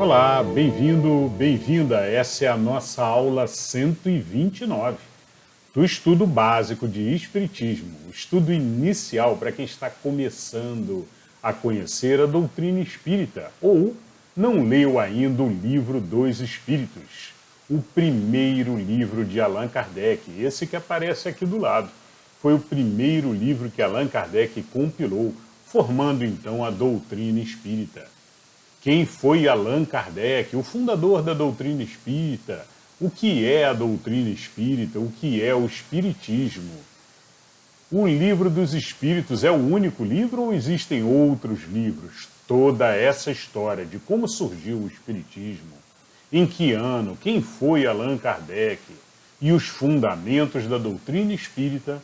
Olá, bem-vindo, bem-vinda. Essa é a nossa aula 129 do estudo básico de Espiritismo, estudo inicial para quem está começando a conhecer a doutrina espírita ou não leu ainda o Livro dos Espíritos, o primeiro livro de Allan Kardec, esse que aparece aqui do lado. Foi o primeiro livro que Allan Kardec compilou, formando então a doutrina espírita. Quem foi Allan Kardec, o fundador da doutrina espírita? O que é a doutrina espírita? O que é o espiritismo? O Livro dos Espíritos é o único livro ou existem outros livros? Toda essa história de como surgiu o espiritismo, em que ano, quem foi Allan Kardec e os fundamentos da doutrina espírita,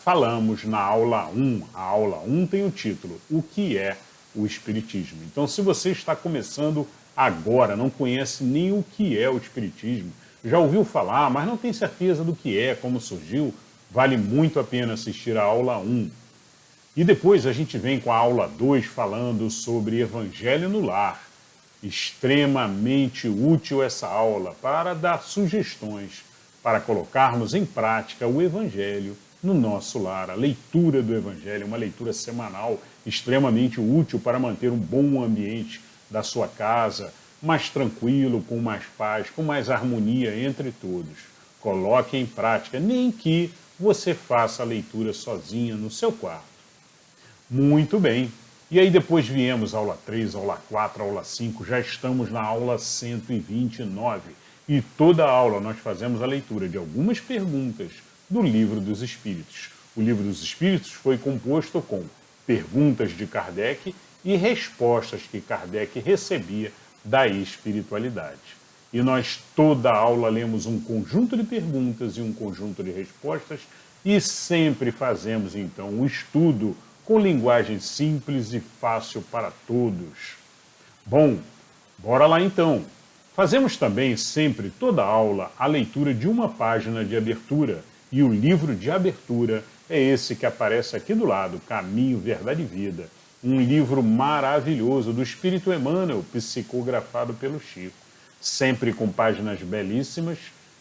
falamos na aula 1. A aula 1 tem o título O que é o Espiritismo. Então, se você está começando agora, não conhece nem o que é o Espiritismo, já ouviu falar, mas não tem certeza do que é, como surgiu, vale muito a pena assistir a aula 1. E depois a gente vem com a aula 2 falando sobre Evangelho no Lar. Extremamente útil essa aula para dar sugestões para colocarmos em prática o Evangelho no nosso lar. A leitura do Evangelho, uma leitura semanal extremamente útil para manter um bom ambiente da sua casa, mais tranquilo, com mais paz, com mais harmonia entre todos. Coloque em prática, nem que você faça a leitura sozinha no seu quarto. Muito bem. E aí depois viemos aula 3, aula 4, aula 5, já estamos na aula 129. E toda aula nós fazemos a leitura de algumas perguntas do Livro dos Espíritos. O Livro dos Espíritos foi composto com perguntas de Kardec e respostas que Kardec recebia da espiritualidade. E nós toda aula lemos um conjunto de perguntas e um conjunto de respostas e sempre fazemos então um estudo com linguagem simples e fácil para todos. Bom, bora lá então. Fazemos também sempre toda aula a leitura de uma página de abertura. E o livro de abertura é esse que aparece aqui do lado, Caminho, Verdade e Vida. Um livro maravilhoso do Espírito Emmanuel, psicografado pelo Chico. Sempre com páginas belíssimas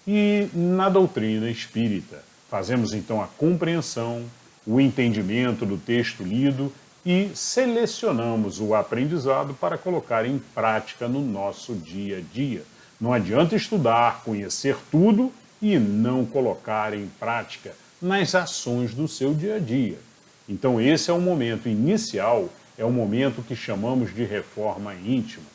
e na doutrina espírita. Fazemos então a compreensão, o entendimento do texto lido e selecionamos o aprendizado para colocar em prática no nosso dia a dia. Não adianta estudar, conhecer tudo e não colocar em prática nas ações do seu dia a dia. Então esse é o momento inicial, é o momento que chamamos de reforma íntima.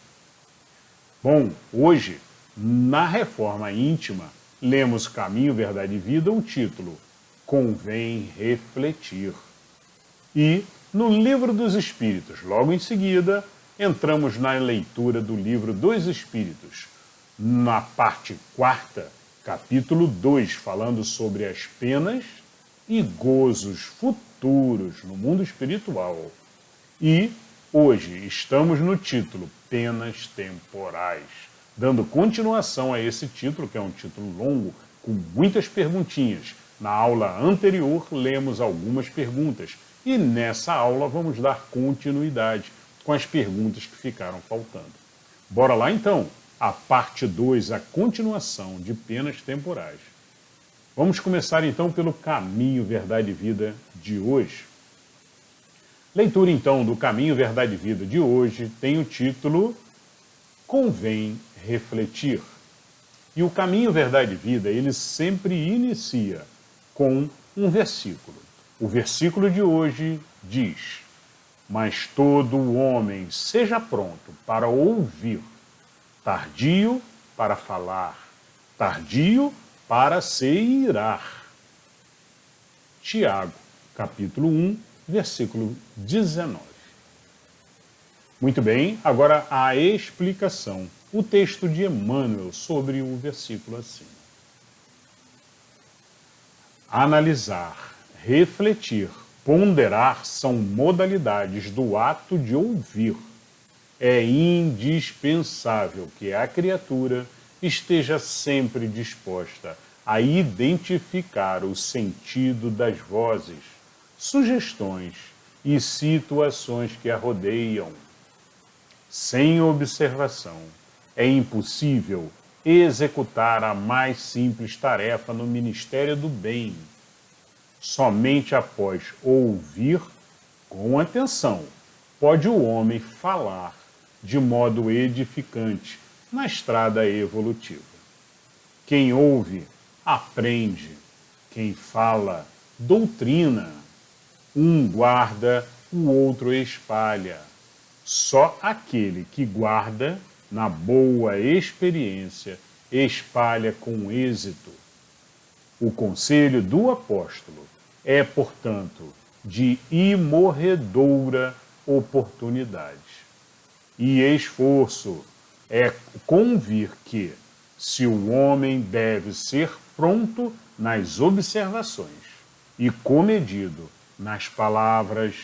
Bom, hoje, na reforma íntima, lemos Caminho, Verdade e Vida, o título Convém Refletir. E no Livro dos Espíritos, logo em seguida, entramos na leitura do Livro dos Espíritos, na parte 4ª, capítulo 2, falando sobre as penas e gozos futuros no mundo espiritual. E hoje estamos no título Penas Temporais, dando continuação a esse título, que é um título longo, com muitas perguntinhas. Na aula anterior, lemos algumas perguntas e nessa aula vamos dar continuidade com as perguntas que ficaram faltando. Bora lá então! A parte 2, a continuação de Penas Temporais. Vamos começar então pelo Caminho, Verdade e Vida de hoje. Leitura então do Caminho, Verdade e Vida de hoje tem o título Convém Refletir. E o Caminho, Verdade e Vida, ele sempre inicia com um versículo. O versículo de hoje diz: Mas todo homem seja pronto para ouvir, tardio para falar, tardio para se irar. Tiago, capítulo 1, versículo 19. Muito bem, agora a explicação. O texto de Emmanuel sobre o versículo acima. Analisar, refletir, ponderar são modalidades do ato de ouvir. É indispensável que a criatura esteja sempre disposta a identificar o sentido das vozes, sugestões e situações que a rodeiam. Sem observação, é impossível executar a mais simples tarefa no ministério do bem. Somente após ouvir com atenção pode o homem falar de modo edificante na estrada evolutiva. Quem ouve, aprende. Quem fala, doutrina. Um guarda, o outro espalha. Só aquele que guarda, na boa experiência, espalha com êxito. O conselho do apóstolo é, portanto, de imorredoura oportunidade. E esforço é convir que, se o homem deve ser pronto nas observações e comedido nas palavras,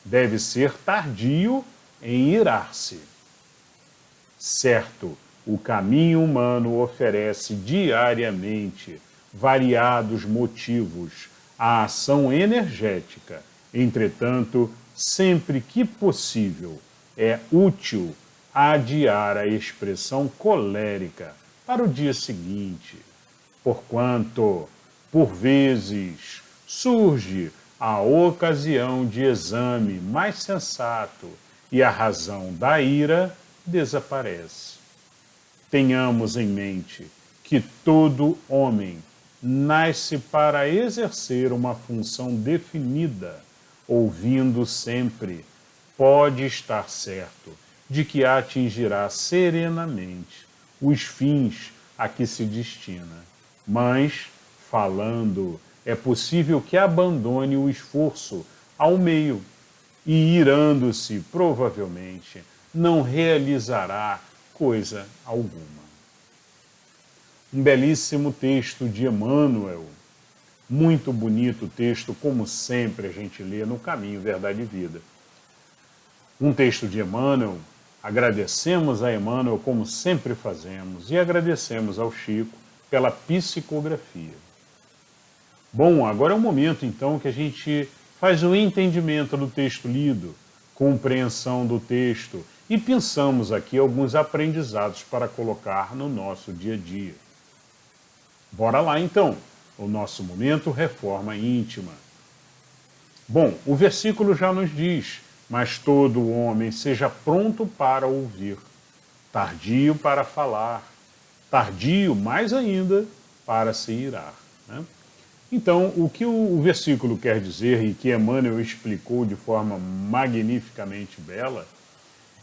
deve ser tardio em irar-se. Certo, o caminho humano oferece diariamente variados motivos à ação energética. Entretanto, sempre que possível, é útil adiar a expressão colérica para o dia seguinte, porquanto, por vezes, surge a ocasião de exame mais sensato e a razão da ira desaparece. Tenhamos em mente que todo homem nasce para exercer uma função definida, ouvindo sempre, pode estar certo de que atingirá serenamente os fins a que se destina. Mas, falando, é possível que abandone o esforço ao meio e, irando-se, provavelmente, não realizará coisa alguma. Um belíssimo texto de Emmanuel, muito bonito texto, como sempre a gente lê no Caminho, Verdade e Vida. Um texto de Emmanuel, agradecemos a Emmanuel como sempre fazemos e agradecemos ao Chico pela psicografia. Bom, agora é o momento então que a gente faz o entendimento do texto lido, compreensão do texto e pensamos aqui alguns aprendizados para colocar no nosso dia a dia. Bora lá então, o nosso momento Reforma Íntima. Bom, o versículo já nos diz, mas todo homem seja pronto para ouvir, tardio para falar, tardio mais ainda para se irar. Né? Então, o que o versículo quer dizer e que Emmanuel explicou de forma magnificamente bela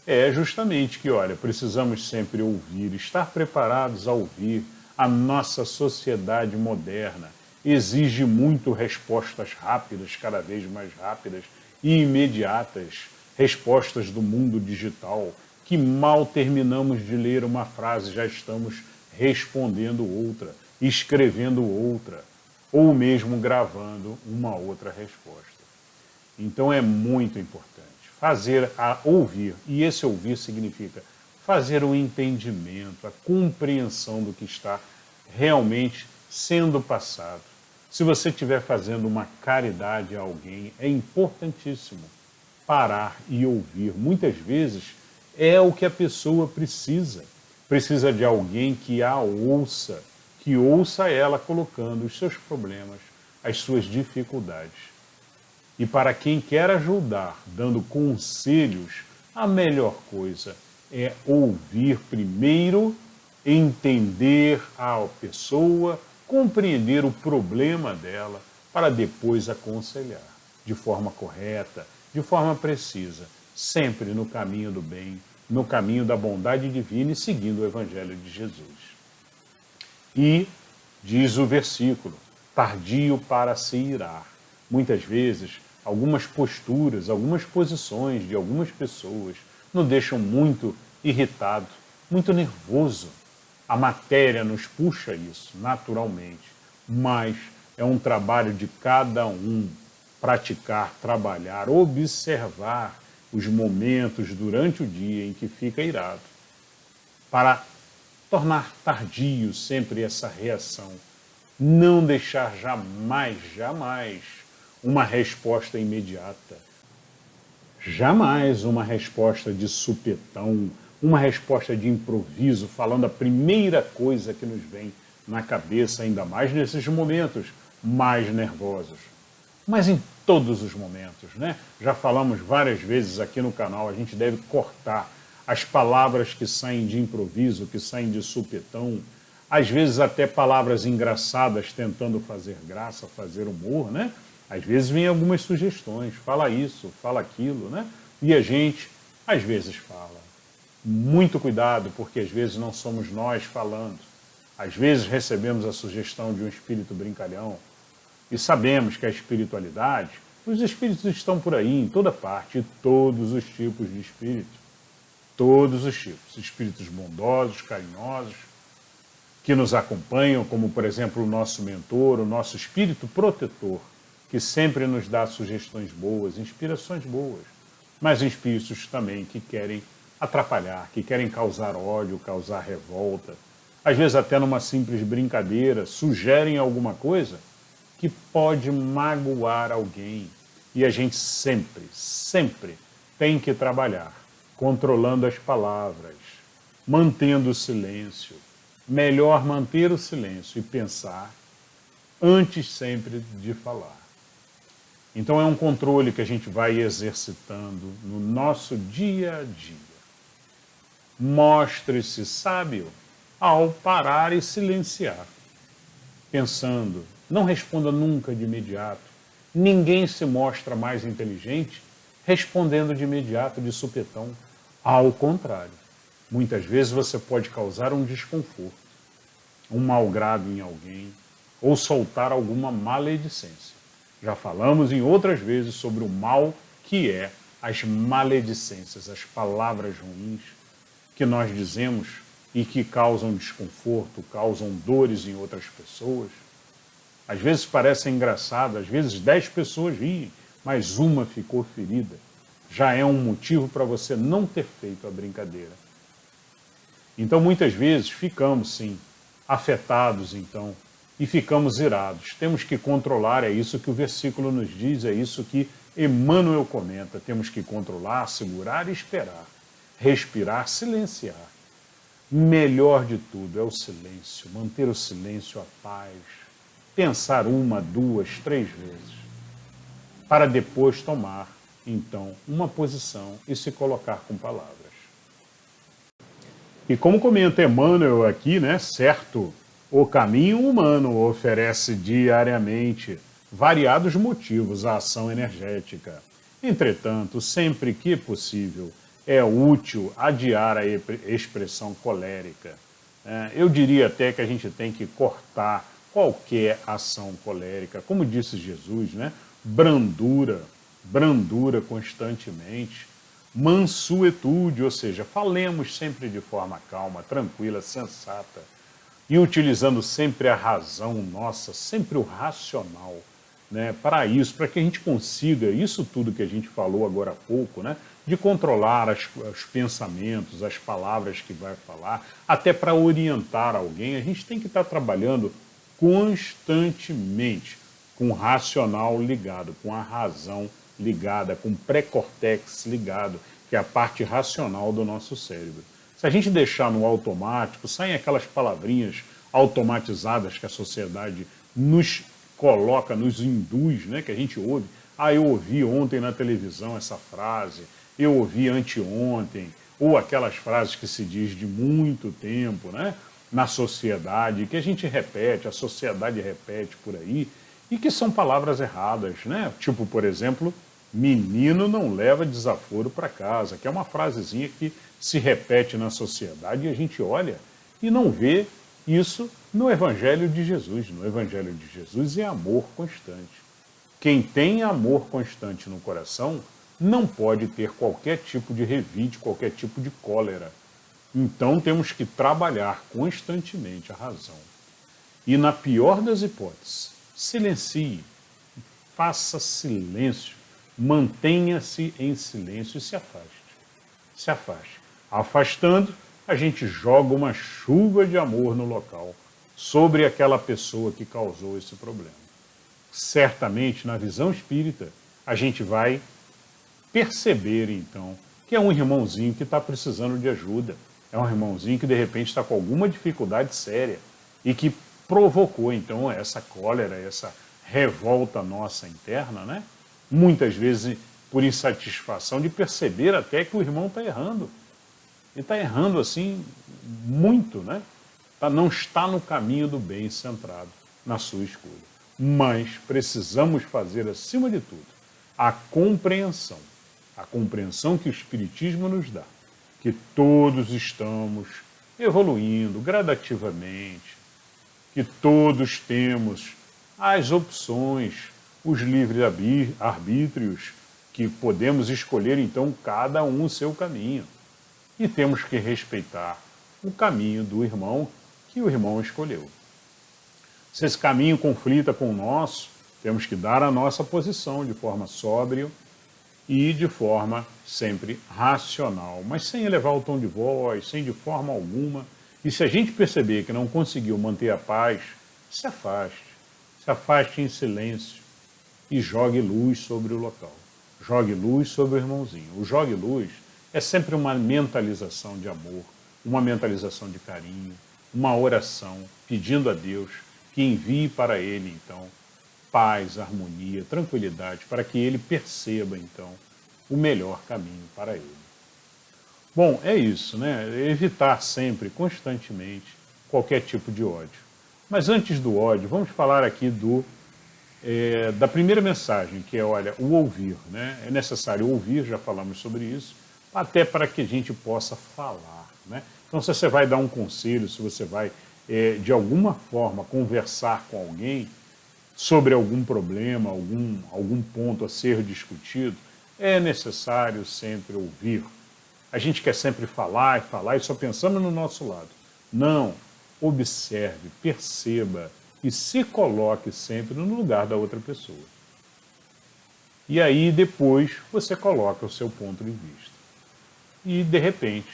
é justamente que, olha, precisamos sempre ouvir, estar preparados a ouvir. A nossa sociedade moderna exige muito respostas rápidas, cada vez mais rápidas e imediatas, respostas do mundo digital, que mal terminamos de ler uma frase, já estamos respondendo outra, escrevendo outra, ou mesmo gravando uma outra resposta. Então é muito importante fazer a ouvir, e esse ouvir significa fazer o entendimento, a compreensão do que está realmente sendo passado. Se você estiver fazendo uma caridade a alguém, é importantíssimo parar e ouvir. Muitas vezes é o que a pessoa precisa. Precisa de alguém que a ouça, que ouça ela colocando os seus problemas, as suas dificuldades. E para quem quer ajudar, dando conselhos, a melhor coisa é ouvir primeiro, entender a pessoa, compreender o problema dela, para depois aconselhar de forma correta, de forma precisa, sempre no caminho do bem, no caminho da bondade divina e seguindo o Evangelho de Jesus. E, diz o versículo, tardio para se irar. Muitas vezes, algumas posturas, algumas posições de algumas pessoas nos deixam muito irritado, muito nervoso. A matéria nos puxa isso, naturalmente, mas é um trabalho de cada um praticar, trabalhar, observar os momentos durante o dia em que fica irado, para tornar tardio sempre essa reação. Não deixar jamais, jamais uma resposta imediata. Jamais uma resposta de supetão, uma resposta de improviso, falando a primeira coisa que nos vem na cabeça, ainda mais nesses momentos mais nervosos. Mas em todos os momentos, né? Já falamos várias vezes aqui no canal, a gente deve cortar as palavras que saem de improviso, que saem de supetão, às vezes até palavras engraçadas tentando fazer graça, fazer humor, né? Às vezes vem algumas sugestões, fala isso, fala aquilo, né? E a gente, às vezes, fala. Muito cuidado, porque às vezes não somos nós falando. Às vezes recebemos a sugestão de um espírito brincalhão e sabemos que a espiritualidade, os espíritos estão por aí, em toda parte, e todos os tipos de espíritos. Todos os tipos. Espíritos bondosos, carinhosos, que nos acompanham, como, por exemplo, o nosso mentor, o nosso espírito protetor, que sempre nos dá sugestões boas, inspirações boas, mas espíritos também que querem atrapalhar, que querem causar ódio, causar revolta, às vezes até numa simples brincadeira, sugerem alguma coisa que pode magoar alguém. E a gente sempre, sempre tem que trabalhar, controlando as palavras, mantendo o silêncio. Melhor manter o silêncio e pensar antes sempre de falar. Então é um controle que a gente vai exercitando no nosso dia a dia. Mostre-se sábio ao parar e silenciar. Pensando, não responda nunca de imediato. Ninguém se mostra mais inteligente respondendo de imediato, de supetão. Ao contrário, muitas vezes você pode causar um desconforto, um mau-grado em alguém, ou soltar alguma maledicência. Já falamos em outras vezes sobre o mal que é as maledicências, as palavras ruins que nós dizemos e que causam desconforto, causam dores em outras pessoas. Às vezes parece engraçado, às vezes 10 pessoas riem, mas uma ficou ferida. Já é um motivo para você não ter feito a brincadeira. Então, muitas vezes, ficamos, sim, afetados, então, e ficamos irados. Temos que controlar, é isso que o versículo nos diz, é isso que Emmanuel comenta. Temos que controlar, segurar e esperar. Respirar, silenciar. Melhor de tudo é o silêncio, manter o silêncio, a paz. Pensar 1, 2, 3 vezes. Para depois tomar, então, uma posição e se colocar com palavras. E como comenta Emmanuel aqui, né, certo, o caminho humano oferece diariamente variados motivos à ação energética. Entretanto, sempre que possível, é útil adiar a expressão colérica. Eu diria até que a gente tem que cortar qualquer ação colérica. Como disse Jesus, né? Brandura constantemente. Mansuetude, ou seja, falemos sempre de forma calma, tranquila, sensata, e utilizando sempre a razão nossa, sempre o racional, né, para isso, para que a gente consiga isso tudo que a gente falou agora há pouco, né, de controlar os pensamentos, as palavras que vai falar, até para orientar alguém, a gente tem que estar trabalhando constantemente com o racional ligado, com a razão ligada, com o pré-cortex ligado, que é a parte racional do nosso cérebro. Se a gente deixar no automático, saem aquelas palavrinhas automatizadas que a sociedade nos coloca, nos induz, né, que a gente ouve. Ah, eu ouvi ontem na televisão essa frase, eu ouvi anteontem, ou aquelas frases que se diz de muito tempo, né, na sociedade, que a gente repete, a sociedade repete por aí, e que são palavras erradas, né? Tipo, por exemplo, menino não leva desaforo para casa, que é uma frasezinha que se repete na sociedade e a gente olha e não vê isso no Evangelho de Jesus. No Evangelho de Jesus é amor constante. Quem tem amor constante no coração não pode ter qualquer tipo de revide, qualquer tipo de cólera. Então temos que trabalhar constantemente a razão. E na pior das hipóteses, silencie, faça silêncio, mantenha-se em silêncio e se afaste. Se afaste. Afastando, a gente joga uma chuva de amor no local sobre aquela pessoa que causou esse problema. Certamente, na visão espírita, a gente vai perceber, então, que é um irmãozinho que está precisando de ajuda. É um irmãozinho que de repente está com alguma dificuldade séria e que provocou então essa cólera, essa revolta nossa interna, né? Muitas vezes por insatisfação de perceber até que o irmão está errando. Ele está errando assim muito, né? Não está no caminho do bem centrado na sua escolha. Mas precisamos fazer, acima de tudo, a compreensão que o Espiritismo nos dá, que todos estamos evoluindo gradativamente, que todos temos as opções, os livres arbítrios, que podemos escolher então cada um o seu caminho. E temos que respeitar o caminho do irmão que o irmão escolheu. Se esse caminho conflita com o nosso, temos que dar a nossa posição de forma sóbria e de forma sempre racional, mas sem elevar o tom de voz, sem de forma alguma. E se a gente perceber que não conseguiu manter a paz, se afaste em silêncio e jogue luz sobre o local. Jogue luz sobre o irmãozinho. O jogue luz é sempre uma mentalização de amor, uma mentalização de carinho, uma oração pedindo a Deus que envie para ele, então, paz, harmonia, tranquilidade, para que ele perceba, então, o melhor caminho para ele. Bom, é isso, né? Evitar sempre, constantemente, qualquer tipo de ódio. Mas antes do ódio, vamos falar aqui da primeira mensagem, que é, olha, o ouvir, né? É necessário ouvir, já falamos sobre isso, até para que a gente possa falar, né? Então, se você vai dar um conselho, se você vai, de alguma forma, conversar com alguém sobre algum problema, algum ponto a ser discutido, é necessário sempre ouvir. A gente quer sempre falar e só pensamos no nosso lado. Não, observe, perceba e se coloque sempre no lugar da outra pessoa. E aí depois você coloca o seu ponto de vista. E de repente,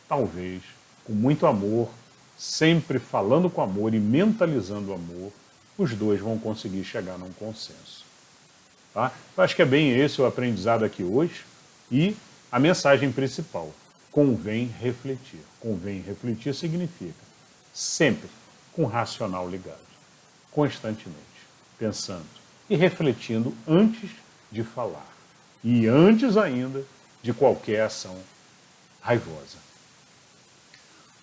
talvez, com muito amor, sempre falando com amor e mentalizando o amor, os dois vão conseguir chegar num consenso. Tá? Eu acho que é bem esse o aprendizado aqui hoje e a mensagem principal. Convém refletir. Convém refletir significa sempre com o racional ligado, constantemente, pensando e refletindo antes de falar e antes ainda de qualquer ação raivosa.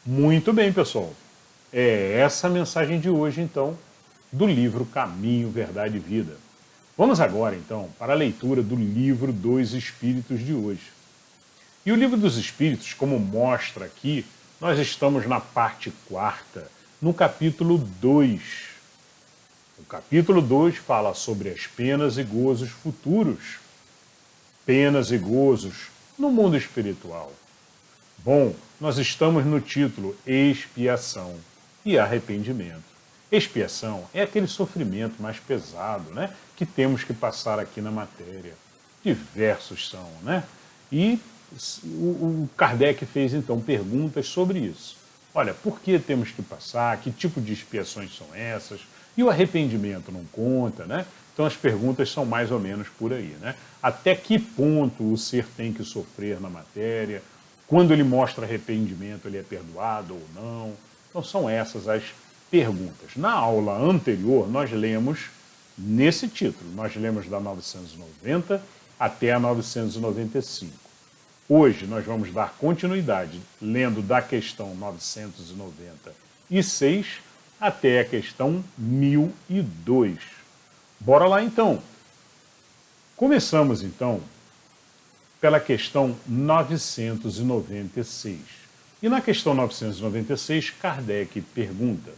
Muito bem, pessoal. É essa a mensagem de hoje, então, do livro Caminho, Verdade e Vida. Vamos agora, então, para a leitura do livro dos Espíritos de hoje. E o livro dos Espíritos, como mostra aqui, nós estamos na parte 4ª, no capítulo 2. O capítulo 2 fala sobre as penas e gozos futuros. Penas e gozos no mundo espiritual. Bom, nós estamos no título Expiação e Arrependimento. Expiação é aquele sofrimento mais pesado, né, que temos que passar aqui na matéria. Diversos são, né? E o Kardec fez, então, perguntas sobre isso. Olha, por que temos que passar? Que tipo de expiações são essas? E o arrependimento não conta, né? Então as perguntas são mais ou menos por aí, né? Até que ponto o ser tem que sofrer na matéria? Quando ele mostra arrependimento, ele é perdoado ou não? Então são essas as perguntas. Na aula anterior, nós lemos nesse título, nós lemos da 990 até a 995. Hoje nós vamos dar continuidade, lendo da questão 996 até a questão 1002. Bora lá então. Começamos então pela questão 996. E na questão 996, Kardec pergunta: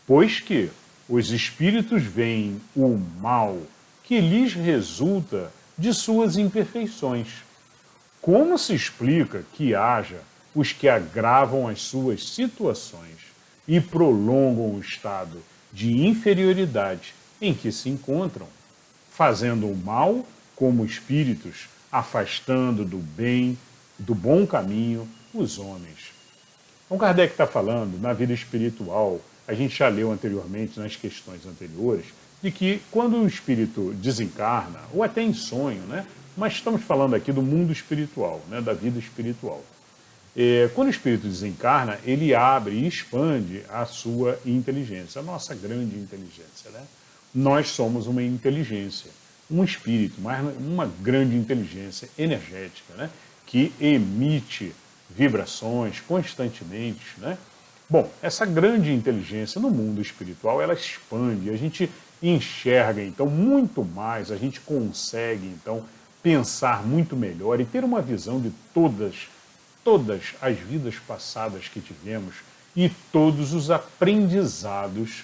pois que os espíritos veem o mal que lhes resulta de suas imperfeições, como se explica que haja os que agravam as suas situações e prolongam o estado de inferioridade em que se encontram, fazendo o mal como espíritos, afastando do bem, do bom caminho, os homens? Então Kardec está falando, na vida espiritual, a gente já leu anteriormente, nas questões anteriores, de que quando o espírito desencarna, ou até em sonho, né, mas estamos falando aqui do mundo espiritual, né, da vida espiritual. Quando o espírito desencarna, ele abre e expande a sua inteligência, a nossa grande inteligência, né? Nós somos uma inteligência, um espírito, mas uma grande inteligência energética, né? Que emite vibrações constantemente, né? Bom, essa grande inteligência no mundo espiritual, ela expande, a gente enxerga, então, muito mais, a gente consegue, então, pensar muito melhor e ter uma visão de todas as vidas passadas que tivemos e todos os aprendizados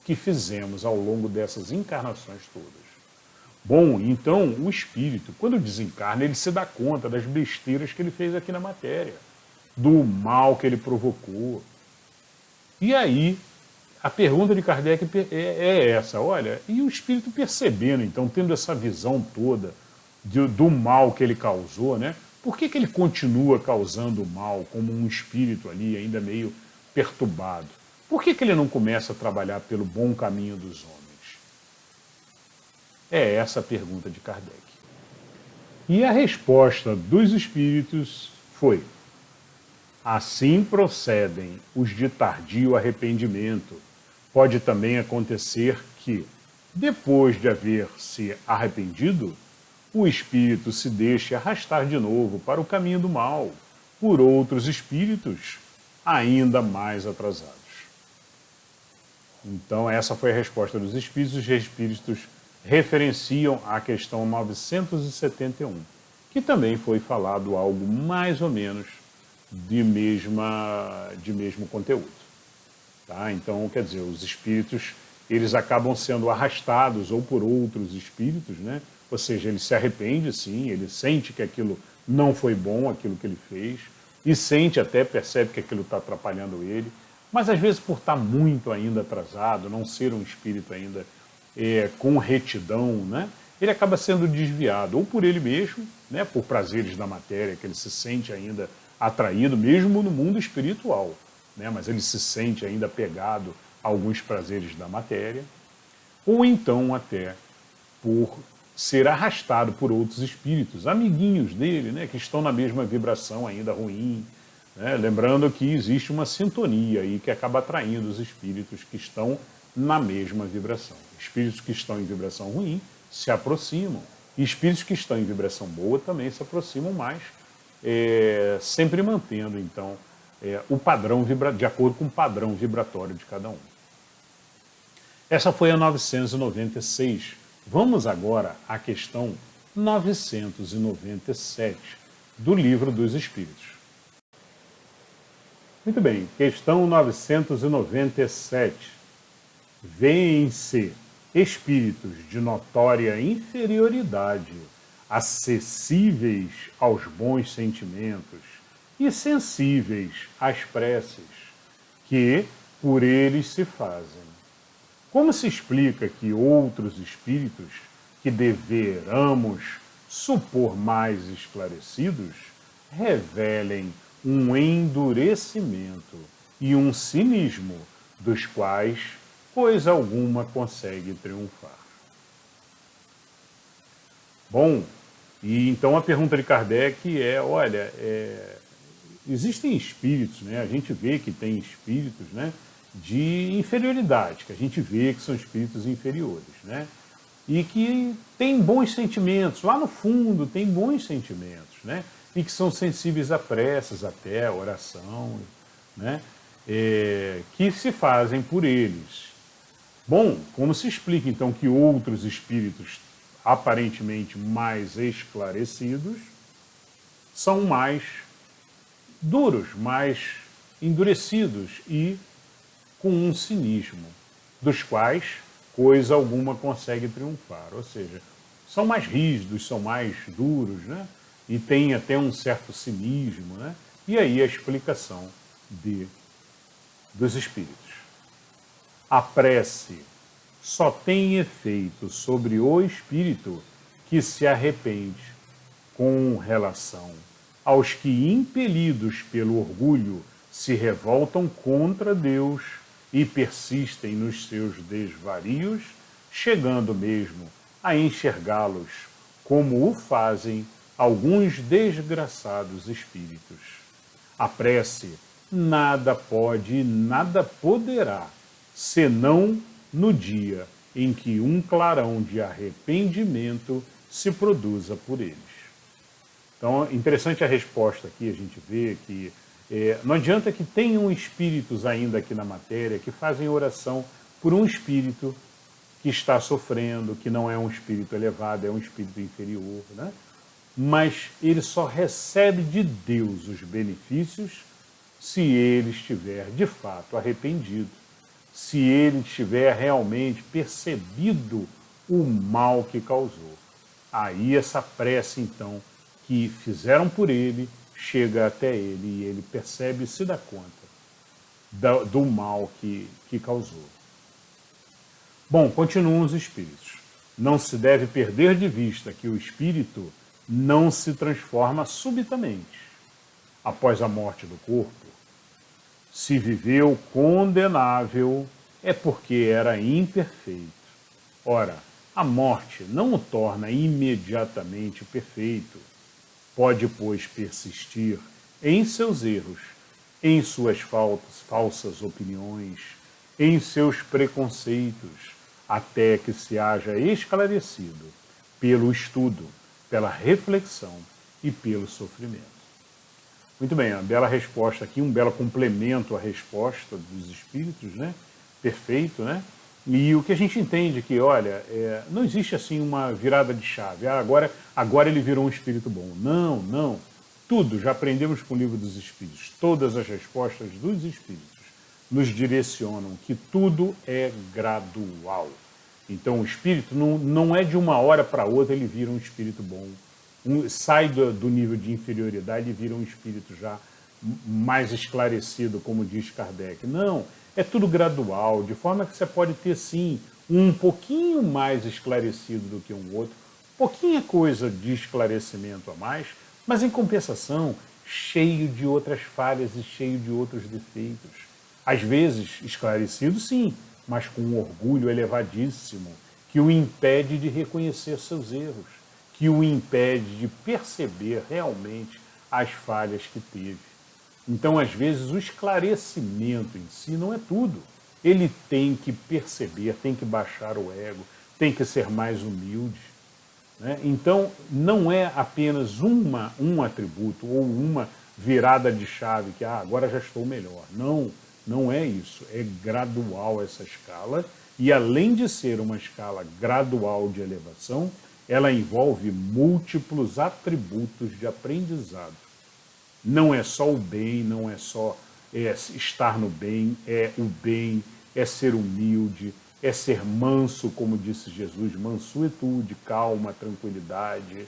que fizemos ao longo dessas encarnações todas. Bom, então o espírito, quando desencarna, ele se dá conta das besteiras que ele fez aqui na matéria, do mal que ele provocou. E aí, a pergunta de Kardec é essa, olha, e o espírito percebendo, então, tendo essa visão toda do mal que ele causou, né? Por que ele continua causando mal como um espírito ali ainda meio perturbado? Por que ele não começa a trabalhar pelo bom caminho dos homens? É essa a pergunta de Kardec. E a resposta dos espíritos foi: assim procedem os de tardio arrependimento. Pode também acontecer que, depois de haver se arrependido, o espírito se deixe arrastar de novo para o caminho do mal, por outros espíritos ainda mais atrasados. Então, essa foi a resposta dos espíritos. Os espíritos referenciam a questão 971, que também foi falado algo mais ou menos de mesmo conteúdo. Tá? Então, quer dizer, os espíritos, eles acabam sendo arrastados ou por outros espíritos, né? Ou seja, ele se arrepende, sim, ele sente que aquilo não foi bom, aquilo que ele fez, e sente até, percebe que aquilo está atrapalhando ele, mas às vezes por estar muito ainda atrasado, não ser um espírito ainda com retidão, né? Ele acaba sendo desviado, ou por ele mesmo, né? Por prazeres da matéria, que ele se sente ainda atraído, mesmo no mundo espiritual, né? Mas ele se sente ainda apegado a alguns prazeres da matéria, ou então até por ser arrastado por outros espíritos, amiguinhos dele, né, que estão na mesma vibração ainda ruim, né, lembrando que existe uma sintonia aí que acaba atraindo os espíritos que estão na mesma vibração. Espíritos que estão em vibração ruim se aproximam, e espíritos que estão em vibração boa também se aproximam mais, sempre mantendo, então, o padrão de acordo com o padrão vibratório de cada um. Essa foi a 996. Vamos agora à questão 997 do Livro dos Espíritos. Muito bem, questão 997. Vêem-se espíritos de notória inferioridade, acessíveis aos bons sentimentos e sensíveis às preces, que por eles se fazem. Como se explica que outros espíritos, que deveramos supor mais esclarecidos, revelem um endurecimento e um cinismo dos quais coisa alguma consegue triunfar? Bom, e então a pergunta de Kardec é, olha, existem espíritos, né? A gente vê que tem espíritos, né, de inferioridade, que a gente vê que são espíritos inferiores, né? E que têm bons sentimentos, lá no fundo tem bons sentimentos, né? E que são sensíveis a preces até, a oração, né? Que se fazem por eles. Bom, como se explica então que outros espíritos aparentemente mais esclarecidos são mais duros, mais endurecidos e com um cinismo, dos quais coisa alguma consegue triunfar. Ou seja, são mais rígidos, são mais duros, né? E tem até um certo cinismo, né? E aí a explicação dos espíritos. A prece só tem efeito sobre o espírito que se arrepende, com relação aos que, impelidos pelo orgulho, se revoltam contra Deus e persistem nos seus desvarios, chegando mesmo a enxergá-los como o fazem alguns desgraçados espíritos. A prece nada pode e nada poderá, senão no dia em que um clarão de arrependimento se produza por eles. Então, interessante a resposta aqui, a gente vê que não adianta que tenham espíritos ainda aqui na matéria que fazem oração por um espírito que está sofrendo, que não é um espírito elevado, é um espírito inferior, né? Mas ele só recebe de Deus os benefícios se ele estiver de fato arrependido, se ele tiver realmente percebido o mal que causou. Aí essa prece, então, que fizeram por ele, chega até ele e ele percebe e se dá conta do mal que causou. Bom, continuam os espíritos. Não se deve perder de vista que o espírito não se transforma subitamente após a morte do corpo. Se viveu condenável, é porque era imperfeito. Ora, a morte não o torna imediatamente perfeito. Pode, pois, persistir em seus erros, em suas falsas opiniões, em seus preconceitos, até que se haja esclarecido pelo estudo, pela reflexão e pelo sofrimento. Muito bem, uma bela resposta aqui, um belo complemento à resposta dos espíritos, né? Perfeito, né? E o que a gente entende que, olha, não existe assim uma virada de chave. Agora ele virou um espírito bom. Não, não. Tudo, já aprendemos com o livro dos espíritos. Todas as respostas dos espíritos nos direcionam que tudo é gradual. Então o espírito não é de uma hora para outra ele vira um espírito bom. Sai do nível de inferioridade e vira um espírito já mais esclarecido, como diz Kardec. Não, é tudo gradual, de forma que você pode ter, sim, um pouquinho mais esclarecido do que um outro, pouquinha coisa de esclarecimento a mais, mas em compensação, cheio de outras falhas e cheio de outros defeitos. Às vezes, esclarecido, sim, mas com um orgulho elevadíssimo, que o impede de reconhecer seus erros, que o impede de perceber realmente as falhas que teve. Então, às vezes, o esclarecimento em si não é tudo. Ele tem que perceber, tem que baixar o ego, tem que ser mais humilde. Né? Então, não é apenas um atributo ou uma virada de chave que agora já estou melhor. Não, não é isso. É gradual essa escala e, além de ser uma escala gradual de elevação, ela envolve múltiplos atributos de aprendizado. Não é só o bem, não é só estar no bem, é ser humilde, é ser manso, como disse Jesus, mansuetude, calma, tranquilidade,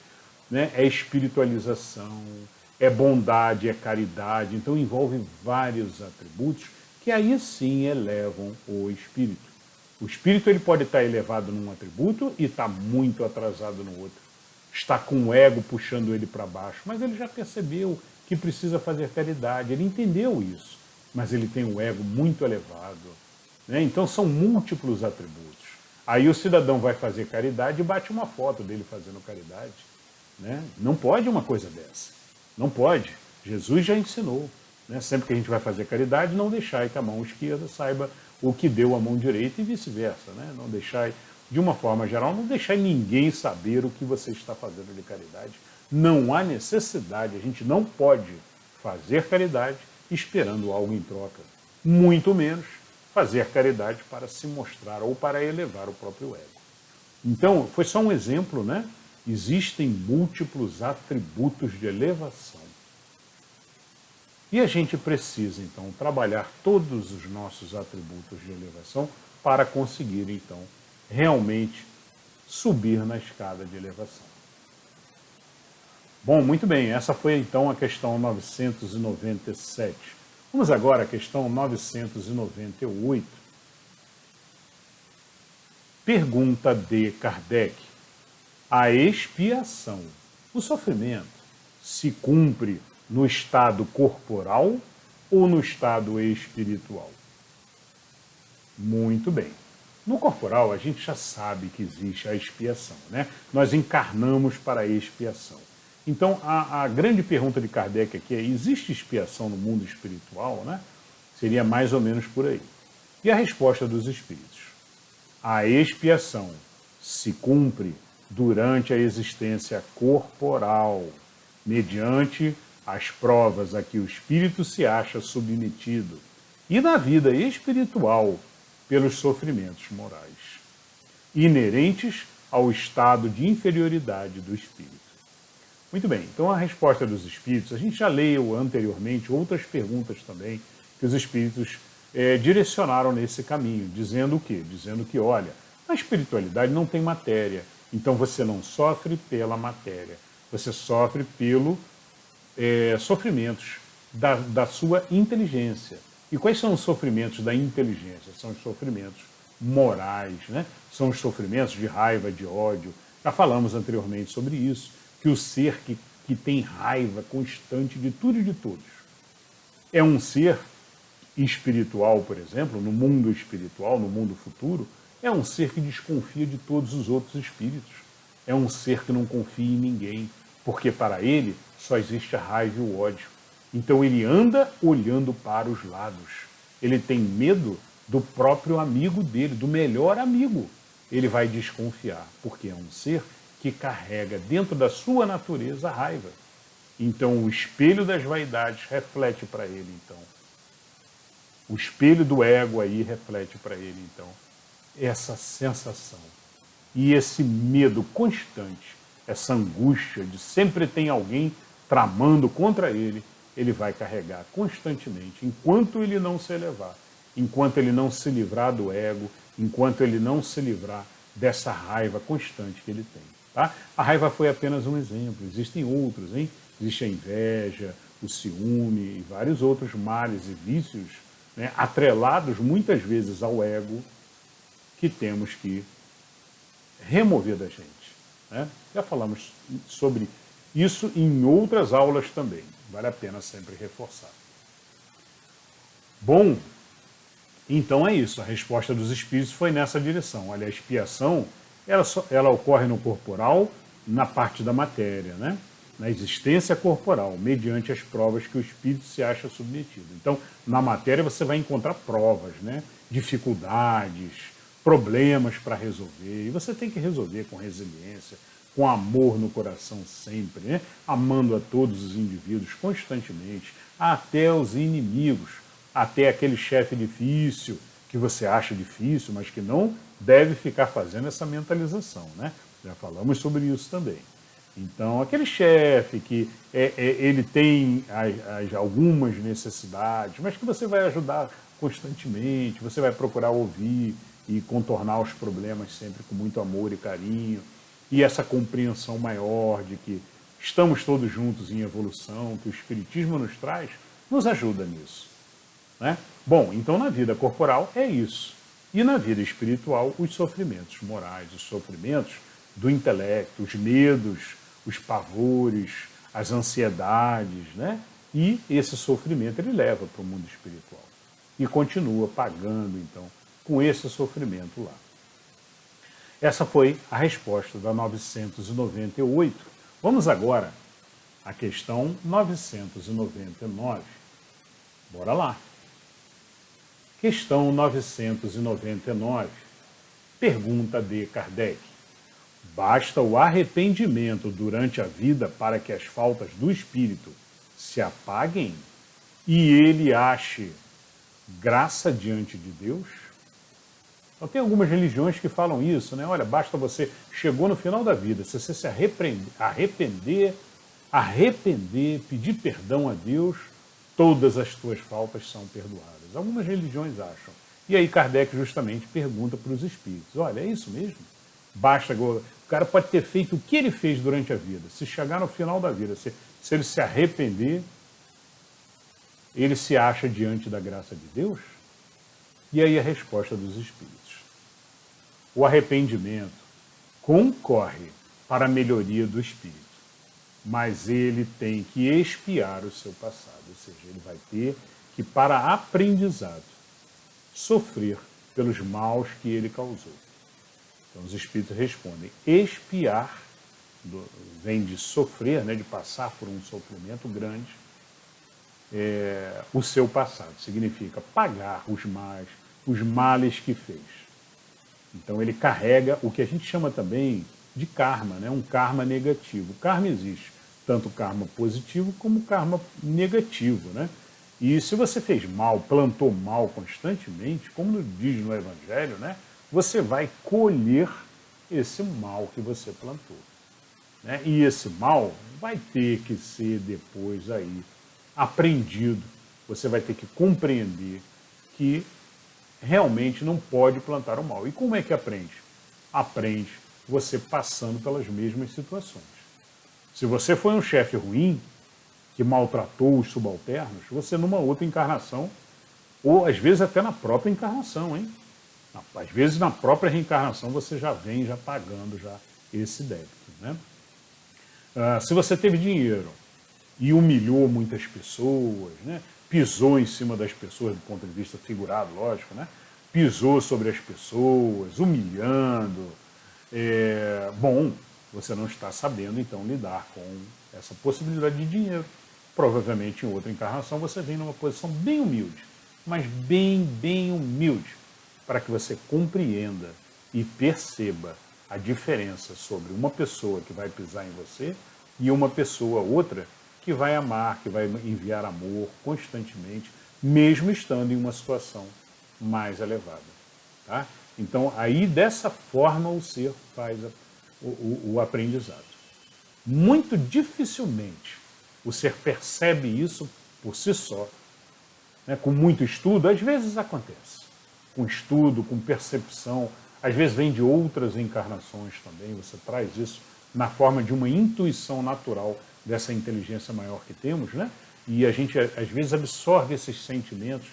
né? É espiritualização, é bondade, é caridade. Então envolve vários atributos que aí sim elevam o espírito. O espírito ele pode estar elevado num atributo e estar muito atrasado no outro. Está com o ego puxando ele para baixo, mas ele já percebeu que precisa fazer caridade, ele entendeu isso, mas ele tem um ego muito elevado. Né? Então são múltiplos atributos. Aí o cidadão vai fazer caridade e bate uma foto dele fazendo caridade. Né? Não pode uma coisa dessa. Não pode. Jesus já ensinou. Né? Sempre que a gente vai fazer caridade, não deixai que a mão esquerda saiba o que deu a mão direita e vice-versa. Né? Não deixai, de uma forma geral, não deixai ninguém saber o que você está fazendo de caridade. Não há necessidade, a gente não pode fazer caridade esperando algo em troca. Muito menos fazer caridade para se mostrar ou para elevar o próprio ego. Então, foi só um exemplo, né? Existem múltiplos atributos de elevação. E a gente precisa, então, trabalhar todos os nossos atributos de elevação para conseguir, então, realmente subir na escada de elevação. Bom, muito bem, essa foi então a questão 997. Vamos agora à questão 998. Pergunta de Kardec. A expiação, o sofrimento, se cumpre no estado corporal ou no estado espiritual? Muito bem. No corporal, a gente já sabe que existe a expiação, né? Nós encarnamos para a expiação. Então, a grande pergunta de Kardec aqui é: existe expiação no mundo espiritual, né? Seria mais ou menos por aí. E a resposta dos espíritos: a expiação se cumpre durante a existência corporal, mediante as provas a que o espírito se acha submetido, e na vida espiritual, pelos sofrimentos morais, inerentes ao estado de inferioridade do espírito. Muito bem, então a resposta dos espíritos, a gente já leu anteriormente outras perguntas também que os espíritos direcionaram nesse caminho, dizendo o quê? Dizendo que, olha, a espiritualidade não tem matéria, então você não sofre pela matéria, você sofre pelo sofrimentos da sua inteligência. E quais são os sofrimentos da inteligência? São os sofrimentos morais, né? São os sofrimentos de raiva, de ódio. Já falamos anteriormente sobre isso, que o ser que tem raiva constante de tudo e de todos é um ser espiritual, por exemplo, no mundo espiritual, no mundo futuro, é um ser que desconfia de todos os outros espíritos. É um ser que não confia em ninguém, porque para ele só existe a raiva e o ódio. Então ele anda olhando para os lados. Ele tem medo do próprio amigo dele, do melhor amigo. Ele vai desconfiar, porque é um ser que carrega dentro da sua natureza a raiva. Então o espelho das vaidades reflete para ele, então. O espelho do ego aí reflete para ele, então, essa sensação e esse medo constante, essa angústia de sempre tem alguém tramando contra ele, ele vai carregar constantemente, enquanto ele não se elevar, enquanto ele não se livrar do ego, enquanto ele não se livrar dessa raiva constante que ele tem. Tá? A raiva foi apenas um exemplo, existem outros, hein? Existe a inveja, o ciúme e vários outros males e vícios, né, atrelados muitas vezes ao ego, que temos que remover da gente. Né? Já falamos sobre isso em outras aulas também, vale a pena sempre reforçar. Bom, então é isso, a resposta dos espíritos foi nessa direção. Olha, a expiação, ela ocorre no corporal, na parte da matéria, né? Na existência corporal, mediante as provas que o espírito se acha submetido. Então, na matéria você vai encontrar provas, né? Dificuldades, problemas para resolver, e você tem que resolver com resiliência, com amor no coração sempre, né? Amando a todos os indivíduos constantemente, até os inimigos, até aquele chefe difícil, que você acha difícil, mas que não deve ficar fazendo essa mentalização, né? Já falamos sobre isso também. Então, aquele chefe que ele tem algumas necessidades, mas que você vai ajudar constantemente, você vai procurar ouvir e contornar os problemas sempre com muito amor e carinho, e essa compreensão maior de que estamos todos juntos em evolução, que o Espiritismo nos traz, nos ajuda nisso. Né? Bom, então na vida corporal é isso. E na vida espiritual, os sofrimentos morais, os sofrimentos do intelecto, os medos, os pavores, as ansiedades, né? E esse sofrimento ele leva para o mundo espiritual e continua pagando, então, com esse sofrimento lá. Essa foi a resposta da 998. Vamos agora à questão 999. Bora lá. Questão 999. Pergunta de Kardec. Basta o arrependimento durante a vida para que as faltas do espírito se apaguem e ele ache graça diante de Deus? Então, tem algumas religiões que falam isso, né? Olha, basta você, chegou no final da vida, se você se arrepender, pedir perdão a Deus, todas as tuas faltas são perdoadas. Algumas religiões acham. E aí Kardec justamente pergunta para os espíritos, olha, é isso mesmo? Basta, o cara pode ter feito o que ele fez durante a vida, se chegar no final da vida, se ele se arrepender, ele se acha diante da graça de Deus? E aí a resposta dos espíritos. O arrependimento concorre para a melhoria do espírito, mas ele tem que expiar o seu passado, ou seja, ele vai ter que, para aprendizado, sofrer pelos maus que ele causou. Então os espíritos respondem, expiar, vem de sofrer, né, de passar por um sofrimento grande, o seu passado. Significa pagar os males que fez. Então ele carrega o que a gente chama também de karma, né, um karma negativo. O karma existe, tanto karma positivo como karma negativo, né? E se você fez mal, plantou mal constantemente, como diz no Evangelho, né, você vai colher esse mal que você plantou. Né? E esse mal vai ter que ser depois aí aprendido. Você vai ter que compreender que realmente não pode plantar o mal. E como é que aprende? Aprende você passando pelas mesmas situações. Se você foi um chefe ruim, que maltratou os subalternos, você numa outra encarnação, ou às vezes até na própria encarnação, hein? Às vezes na própria reencarnação você já vem já pagando já esse débito, né? Se você teve dinheiro e humilhou muitas pessoas, né? Pisou em cima das pessoas do ponto de vista figurado, lógico, né? Pisou sobre as pessoas, humilhando, bom, você não está sabendo então lidar com essa possibilidade de dinheiro. Provavelmente em outra encarnação você vem numa posição bem humilde, mas bem humilde, para que você compreenda e perceba a diferença sobre uma pessoa que vai pisar em você e uma pessoa, outra, que vai amar, que vai enviar amor constantemente, mesmo estando em uma situação mais elevada. Tá? Então, aí dessa forma o ser faz o aprendizado. Muito dificilmente o ser percebe isso por si só, né? Com muito estudo, às vezes acontece. Com estudo, com percepção, às vezes vem de outras encarnações também, você traz isso na forma de uma intuição natural dessa inteligência maior que temos, né? E a gente às vezes absorve esses sentimentos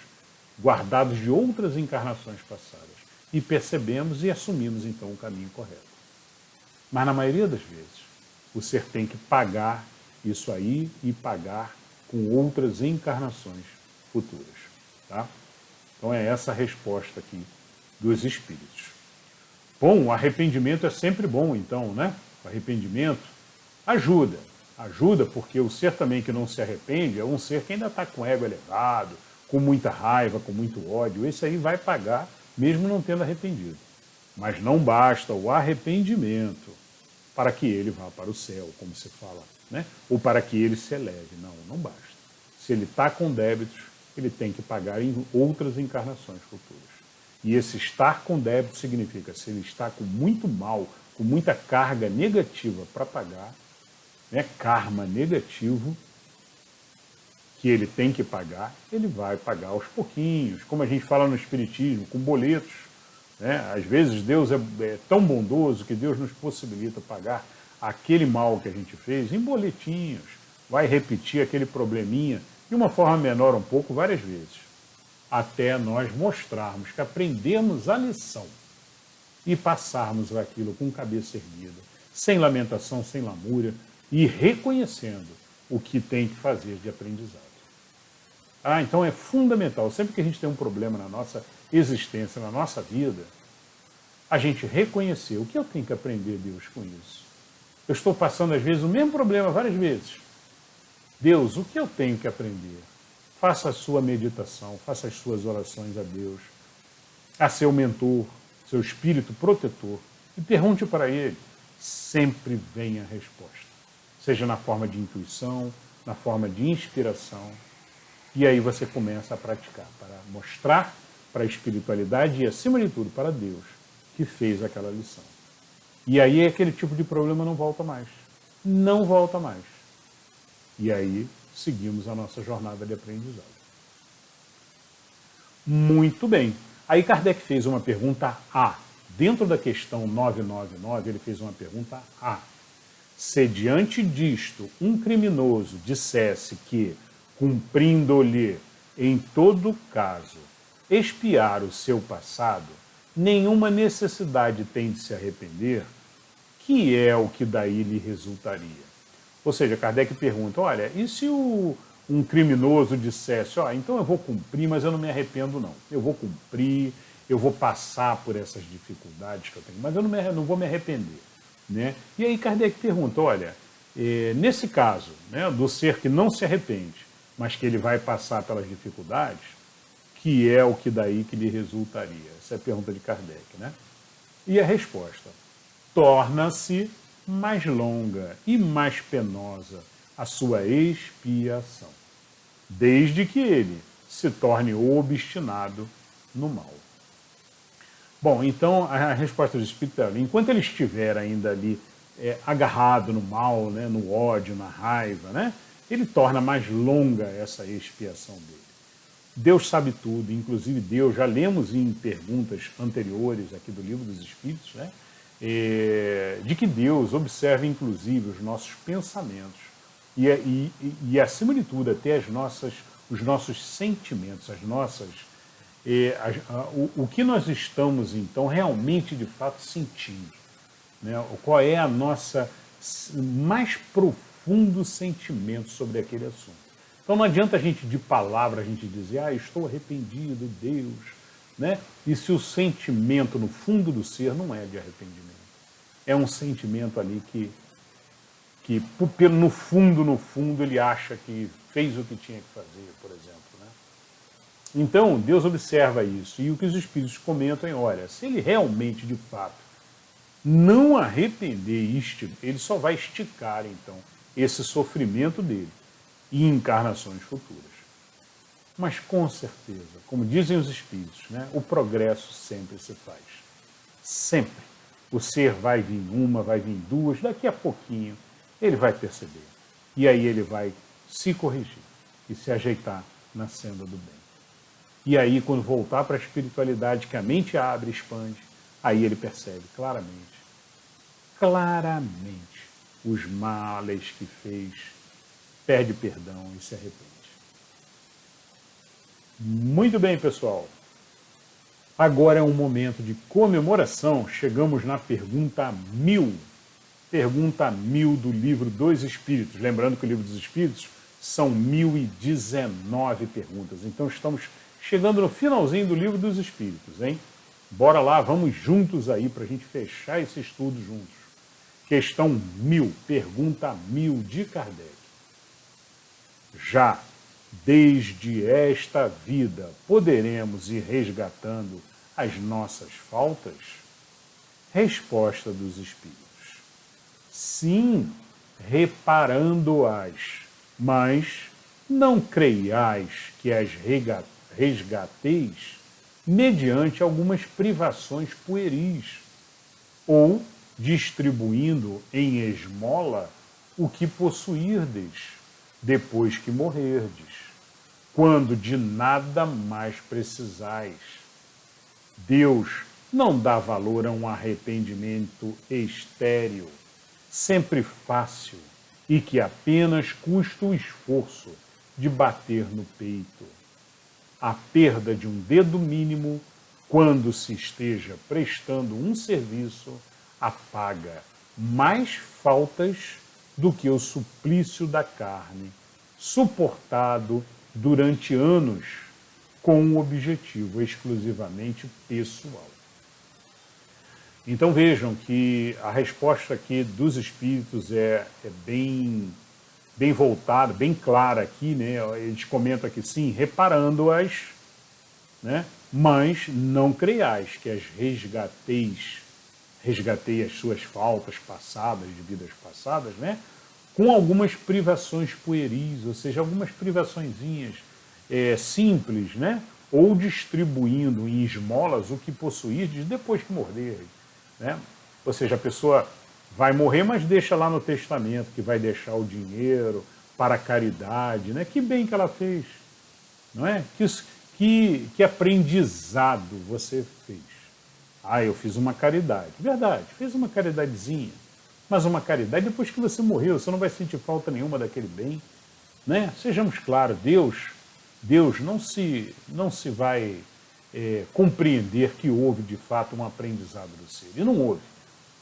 guardados de outras encarnações passadas e percebemos e assumimos então o caminho correto. Mas na maioria das vezes, o ser tem que pagar isso aí e pagar com outras encarnações futuras. Tá? Então é essa a resposta aqui dos espíritos. Bom, o arrependimento é sempre bom, então, né? O arrependimento ajuda. Ajuda porque o ser também que não se arrepende é um ser que ainda está com o ego elevado, com muita raiva, com muito ódio. Esse aí vai pagar, mesmo não tendo arrependido. Mas não basta o arrependimento para que ele vá para o céu, como se fala, né? Ou para que ele se eleve. Não, não basta. Se ele está com débitos, ele tem que pagar em outras encarnações futuras. E esse estar com débito significa, se ele está com muito mal, com muita carga negativa para pagar, né, karma negativo, que ele tem que pagar, ele vai pagar aos pouquinhos, como a gente fala no Espiritismo, com boletos. Né? Às vezes Deus é tão bondoso que Deus nos possibilita pagar aquele mal que a gente fez em boletinhos, vai repetir aquele probleminha de uma forma menor um pouco várias vezes, até nós mostrarmos que aprendemos a lição e passarmos aquilo com cabeça erguida, sem lamentação, sem lamúria, e reconhecendo o que tem que fazer de aprendizado. Então é fundamental, sempre que a gente tem um problema na nossa existência, na nossa vida, a gente reconhecer o que eu tenho que aprender, Deus, com isso. Eu estou passando, às vezes, o mesmo problema várias vezes. Deus, o que eu tenho que aprender? Faça a sua meditação, faça as suas orações a Deus, a seu mentor, seu espírito protetor, e pergunte para ele. Sempre vem a resposta. Seja na forma de intuição, na forma de inspiração. E aí você começa a praticar, para mostrar para a espiritualidade e, acima de tudo, para Deus, que fez aquela lição. E aí aquele tipo de problema não volta mais. Não volta mais. E aí seguimos a nossa jornada de aprendizado. Muito bem. Aí Kardec fez uma pergunta A. Dentro da questão 999, ele fez uma pergunta A. Se diante disto um criminoso dissesse que, cumprindo-lhe em todo caso expiar o seu passado, nenhuma necessidade tem de se arrepender, que é o que daí lhe resultaria? Ou seja, Kardec pergunta, olha, e se um criminoso dissesse, então eu vou cumprir, mas eu não me arrependo não. Eu vou cumprir, eu vou passar por essas dificuldades que eu tenho, mas eu não vou me arrepender. Né? E aí Kardec pergunta, olha, nesse caso, né, do ser que não se arrepende, mas que ele vai passar pelas dificuldades, que é o que daí que lhe resultaria? Essa é a pergunta de Kardec. Né? E a resposta, torna-se mais longa e mais penosa a sua expiação, desde que ele se torne obstinado no mal. Bom, então a resposta do Espírito é, enquanto ele estiver ainda ali agarrado no mal, né, no ódio, na raiva, né, ele torna mais longa essa expiação dele. Deus sabe tudo, inclusive Deus, já lemos em perguntas anteriores aqui do Livro dos Espíritos, né, de que Deus observa inclusive os nossos pensamentos e acima de tudo, até os nossos sentimentos, as nossas... o que nós estamos, então, realmente, de fato, sentindo. Né? Qual é a nossa mais profundo sentimento sobre aquele assunto. Então não adianta a gente, de palavra, a gente dizer, estou arrependido, Deus. Né? E se o sentimento, no fundo do ser, não é de arrependimento. É um sentimento ali que no fundo, ele acha que fez o que tinha que fazer, por exemplo. Né? Então, Deus observa isso. E o que os Espíritos comentam é, olha, se ele realmente, de fato, não arrepender, ele só vai esticar, então, esse sofrimento dele em encarnações futuras. Mas, com certeza, como dizem os Espíritos, né, o progresso sempre se faz. Sempre. O ser vai vir uma, vai vir duas, daqui a pouquinho ele vai perceber. E aí ele vai se corrigir e se ajeitar na senda do bem. E aí, quando voltar para a espiritualidade, que a mente abre e expande, aí ele percebe claramente os males que fez, pede perdão e se arrepende. Muito bem, pessoal. Agora é um momento de comemoração. Chegamos na pergunta 1000. Pergunta 1000 do Livro dos Espíritos. Lembrando que o Livro dos Espíritos são 1019 perguntas. Então estamos chegando no finalzinho do Livro dos Espíritos, hein? Bora lá, vamos juntos aí para a gente fechar esse estudo juntos. Questão 1000, pergunta 1000 de Kardec. Já desde esta vida poderemos ir resgatando as nossas faltas? Resposta dos Espíritos. Sim, reparando-as, mas não creiais que as resgateis mediante algumas privações pueris, ou distribuindo em esmola o que possuirdes, depois que morrerdes, quando de nada mais precisais. Deus não dá valor a um arrependimento estéril, sempre fácil, e que apenas custa o esforço de bater no peito. A perda de um dedo mínimo, quando se esteja prestando um serviço, apaga mais faltas do que o suplício da carne, suportado durante anos com um objetivo exclusivamente pessoal. Então vejam que a resposta aqui dos Espíritos é bem voltada, bem clara aqui, né? Eles comentam aqui, sim, reparando-as, né? Mas não creiais que as resgatei as suas faltas passadas, de vidas passadas, né? Com algumas privações pueris, ou seja, algumas privaçõezinhas simples, né? Ou distribuindo em esmolas o que possuirdes depois que morrer. Né? Ou seja, a pessoa vai morrer, mas deixa lá no testamento que vai deixar o dinheiro para a caridade. Né? Que bem que ela fez. Não é? Que aprendizado você fez. Eu fiz uma caridade. Verdade, fez uma caridadezinha. Mas uma caridade depois que você morreu, você não vai sentir falta nenhuma daquele bem. Né? Sejamos claros, Deus não se vai compreender que houve de fato um aprendizado do ser. E não houve.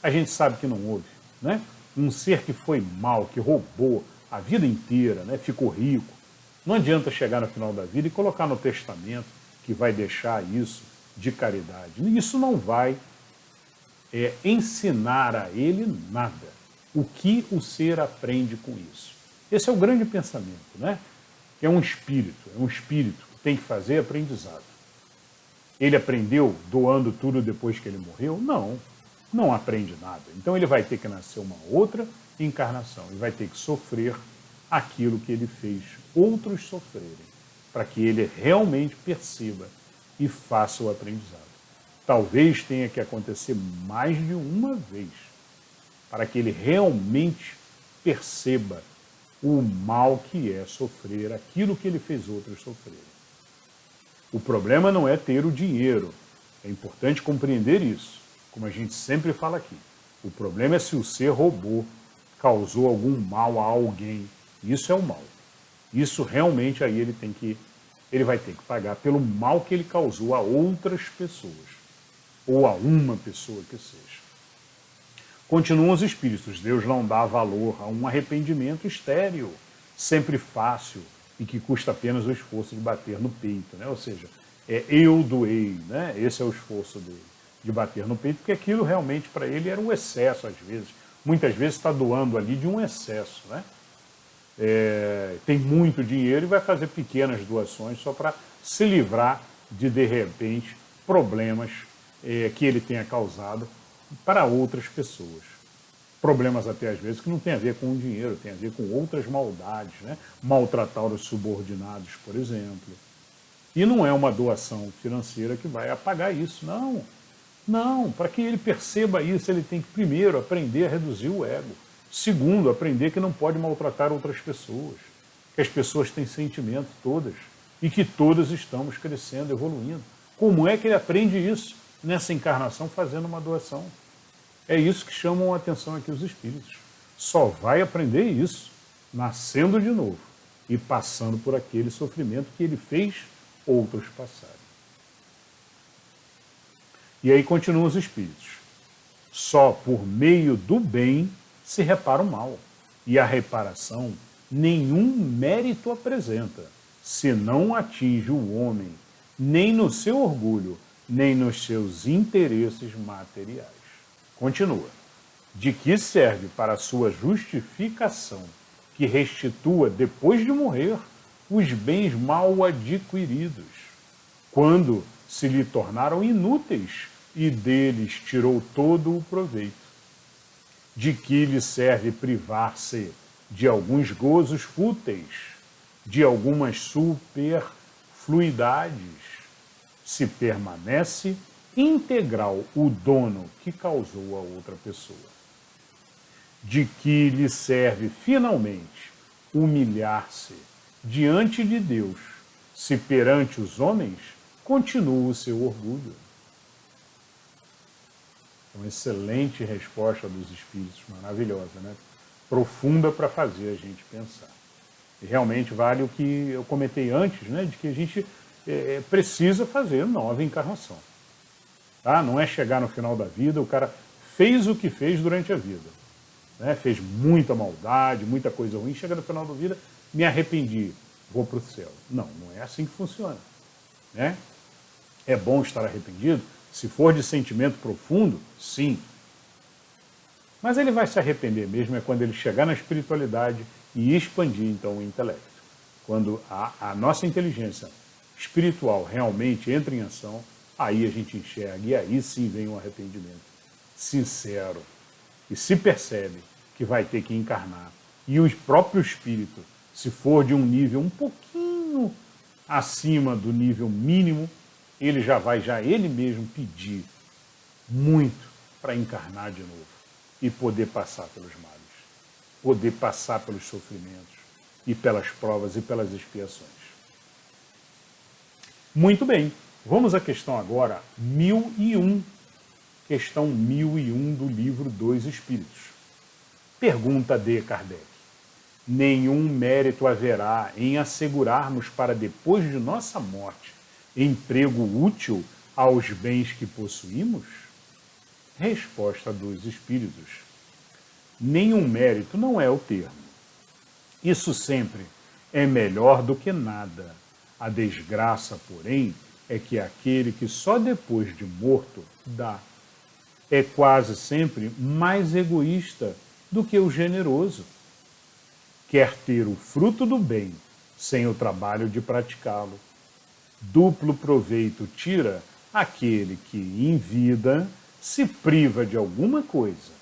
A gente sabe que não houve. Né? Um ser que foi mal, que roubou a vida inteira, né? Ficou rico. Não adianta chegar no final da vida e colocar no testamento que vai deixar isso de caridade. Isso não vai ensinar a ele nada. O que o ser aprende com isso? Esse é o grande pensamento, né? É um espírito que tem que fazer aprendizado. Ele aprendeu doando tudo depois que ele morreu? Não, não aprende nada. Então ele vai ter que nascer uma outra encarnação e vai ter que sofrer aquilo que ele fez outros sofrerem, para que ele realmente perceba e faça o aprendizado. Talvez tenha que acontecer mais de uma vez, para que ele realmente perceba o mal que é sofrer aquilo que ele fez outros sofrerem. O problema não é ter o dinheiro. É importante compreender isso, como a gente sempre fala aqui. O problema é se o ser roubou, causou algum mal a alguém. Isso é o mal. Isso realmente aí ele vai ter que pagar pelo mal que ele causou a outras pessoas, ou a uma pessoa que seja. Continuam os espíritos. Deus não dá valor a um arrependimento estéril, sempre fácil e que custa apenas o esforço de bater no peito, né? Ou seja, eu doei, né? Esse é o esforço dele, de bater no peito, porque aquilo realmente para ele era um excesso às vezes. Muitas vezes está doando ali de um excesso, né? Tem muito dinheiro e vai fazer pequenas doações só para se livrar de repente, problemas que ele tenha causado para outras pessoas. Problemas até às vezes que não tem a ver com o dinheiro, tem a ver com outras maldades, né? Maltratar os subordinados, por exemplo. E não é uma doação financeira que vai apagar isso, não. Não, para que ele perceba isso, ele tem que primeiro aprender a reduzir o ego. Segundo, aprender que não pode maltratar outras pessoas, que as pessoas têm sentimento todas e que todas estamos crescendo, evoluindo. Como é que ele aprende isso nessa encarnação fazendo uma doação? É isso que chamam a atenção aqui os espíritos. Só vai aprender isso nascendo de novo e passando por aquele sofrimento que ele fez outros passarem. E aí continuam os espíritos. Só por meio do bem se repara o mal. E a reparação nenhum mérito apresenta, se não atinge o homem, nem no seu orgulho, nem nos seus interesses materiais. Continua. De que serve para a sua justificação que restitua, depois de morrer, os bens mal adquiridos, quando se lhe tornaram inúteis e deles tirou todo o proveito? De que lhe serve privar-se de alguns gozos fúteis, de algumas superfluidades, se permanece integral o dono que causou a outra pessoa? De que lhe serve finalmente humilhar-se diante de Deus, se perante os homens continua o seu orgulho? Uma excelente resposta dos espíritos, maravilhosa, né? Profunda para fazer a gente pensar. E realmente vale o que eu comentei antes, né? De que a gente precisa fazer nova encarnação. Tá? Não é chegar no final da vida, o cara fez o que fez durante a vida, né? Fez muita maldade, muita coisa ruim, chega no final da vida, me arrependi, vou para o céu. Não, não é assim que funciona, né? É bom estar arrependido? Se for de sentimento profundo, sim. Mas ele vai se arrepender mesmo quando ele chegar na espiritualidade e expandir então o intelecto. Quando a nossa inteligência espiritual realmente entra em ação, aí a gente enxerga e aí sim vem um arrependimento sincero e se percebe que vai ter que encarnar. E o próprio espírito, se for de um nível um pouquinho acima do nível mínimo, ele já vai ele mesmo pedir muito para encarnar de novo e poder passar pelos males, poder passar pelos sofrimentos e pelas provas e pelas expiações. Muito bem, vamos à questão agora 1001, questão 1001 do livro dos Espíritos. Pergunta de Kardec: nenhum mérito haverá em assegurarmos para depois de nossa morte emprego útil aos bens que possuímos? Resposta dos Espíritos: nenhum mérito não é o termo. Isso sempre é melhor do que nada. A desgraça, porém, é que aquele que só depois de morto dá é quase sempre mais egoísta do que o generoso. Quer ter o fruto do bem sem o trabalho de praticá-lo. Duplo proveito tira aquele que, em vida, se priva de alguma coisa,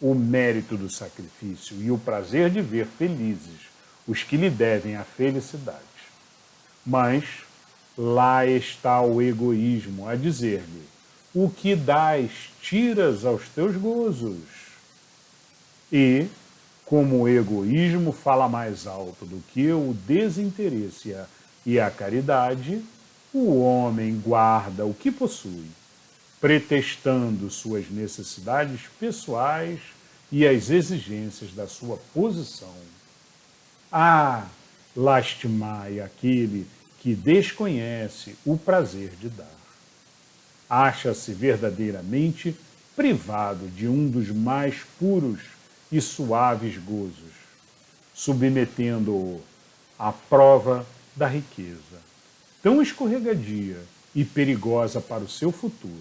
o mérito do sacrifício e o prazer de ver felizes os que lhe devem a felicidade. Mas lá está o egoísmo a dizer-lhe: o que dás tiras aos teus gozos. E, como o egoísmo fala mais alto do que o desinteresse e a caridade, o homem guarda o que possui, pretextando suas necessidades pessoais e as exigências da sua posição. Ah, lastimai aquele que desconhece o prazer de dar. Acha-se verdadeiramente privado de um dos mais puros e suaves gozos, submetendo-o à prova da riqueza, tão escorregadia e perigosa para o seu futuro.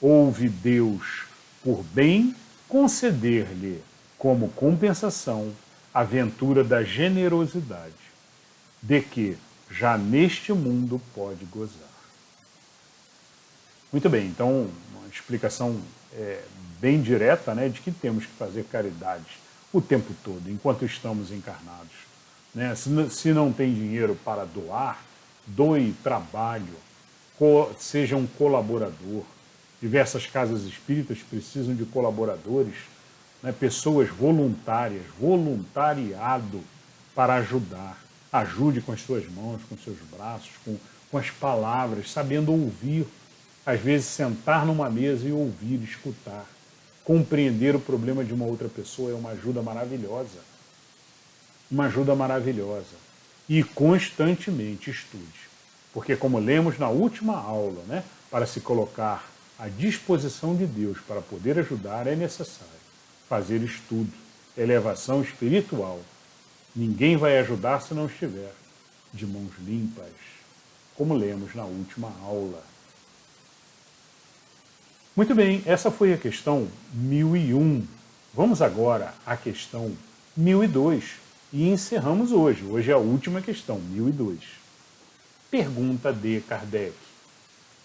Ouve Deus, por bem, conceder-lhe, como compensação, a ventura da generosidade, de que já neste mundo pode gozar. Muito bem, então, uma explicação bem direta, né, de que temos que fazer caridade o tempo todo, enquanto estamos encarnados. Né? Se não tem dinheiro para doar, doe trabalho, seja um colaborador. Diversas casas espíritas precisam de colaboradores, né, pessoas voluntárias, voluntariado para ajudar. Ajude com as suas mãos, com os seus braços, com as palavras, sabendo ouvir. Às vezes, sentar numa mesa e ouvir, escutar. Compreender o problema de uma outra pessoa é uma ajuda maravilhosa. Uma ajuda maravilhosa. E constantemente estude. Porque, como lemos na última aula, né, para se colocar à disposição de Deus para poder ajudar, é necessário fazer estudo, elevação espiritual. Ninguém vai ajudar se não estiver de mãos limpas, como lemos na última aula. Muito bem, essa foi a questão 1001. Vamos agora à questão 1002 e encerramos hoje. Hoje é a última questão, 1002. Pergunta de Kardec: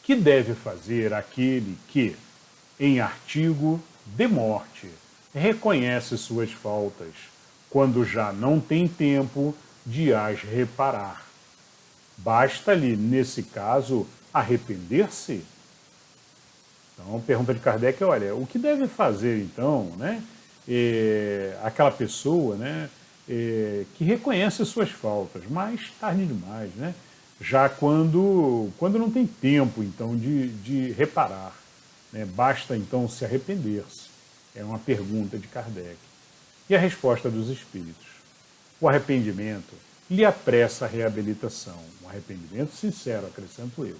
que deve fazer aquele que, em artigo de morte, reconhece suas faltas, quando já não tem tempo de as reparar? Basta-lhe, nesse caso, arrepender-se? Então, a pergunta de Kardec é, olha, o que deve fazer, então, né, aquela pessoa, né, que reconhece suas faltas, mas tarde demais, né, já quando não tem tempo, então, de reparar, né, basta, então, se arrepender-se? É uma pergunta de Kardec. E a resposta dos espíritos: o arrependimento lhe apressa a reabilitação. Um arrependimento sincero, acrescento eu.